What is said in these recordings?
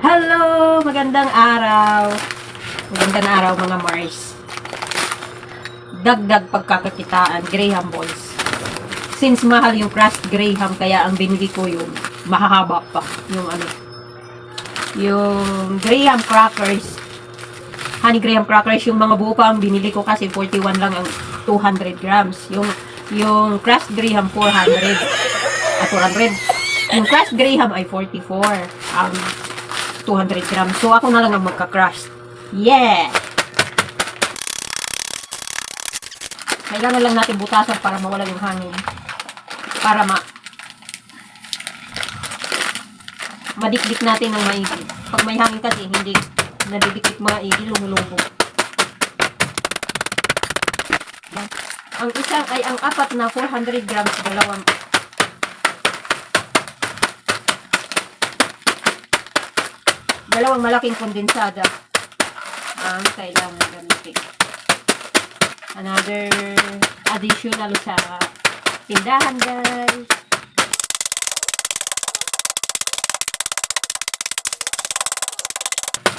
Hello! Magandang araw. Magandang araw mga Mars. Dagdag pagkakakitaan, Graham balls. Since mahal yung crushed Graham, kaya ang binili ko yung mahahaba pa. Yung Graham crackers. Honey Graham crackers, yung mga buo pa ang binili ko kasi 41 lang ang 200 grams. Yung crushed Graham 400. 400. Yung crushed Graham ay 44. 200 grams. So, ako na lang ang magka-crush. Yeah! Kailangan lang natin butasan para mawala yung hangin. Para madikdik natin ng maigi. Pag may hangin kasi, hindi nadidikdik maigi, lumulubo. Ang isang ay ang apat na 400 grams, dalawang malaking kondensada ang kailangan gamitin. Another additional sa tindahan, guys.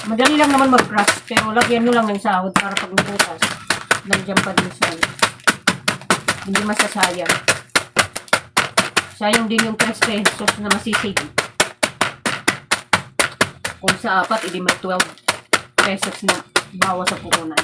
Madali lang naman mag-crush, pero lagyan mo lang ng sahod para pag nabutas, nandiyan pa din sa hindi masasayang. Sayang din yung 3 pesos na masisig. Kung sa apat, hindi may 12 pesos na bawas sa puhunan.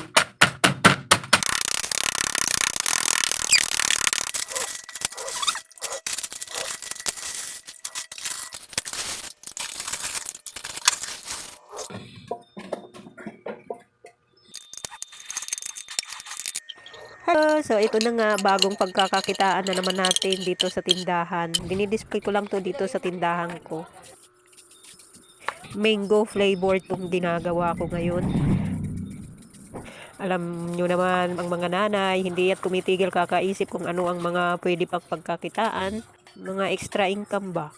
Hello! So, ito na nga, bagong pagkakakitaan na naman natin dito sa tindahan. Dinidisplay ko lang to dito sa tindahan ko. Mango flavor itong ginagawa ko ngayon. Alam nyo naman, ang mga nanay, hindi at kumitigil kakaisip kung ano ang mga pwede pang pagkakitaan. Mga extra income ba?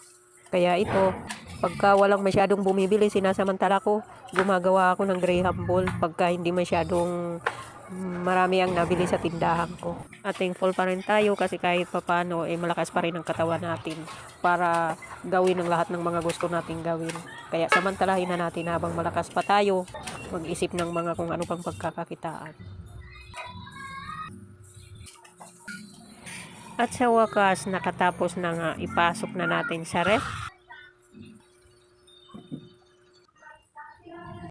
Kaya ito, pagka walang masyadong bumibili, sinasamantala ko, gumagawa ako ng Graham ball pagka hindi masyadong marami ang nabili sa tindahan ko. At thankful pa rin tayo kasi kahit papano malakas pa rin ang katawan natin para gawin ang lahat ng mga gusto nating gawin. Kaya samantalahin na natin habang malakas pa tayo mag-isip ng mga kung ano pang pagkakakitaan. At sa wakas, nakatapos na nga, ipasok na natin sa ref.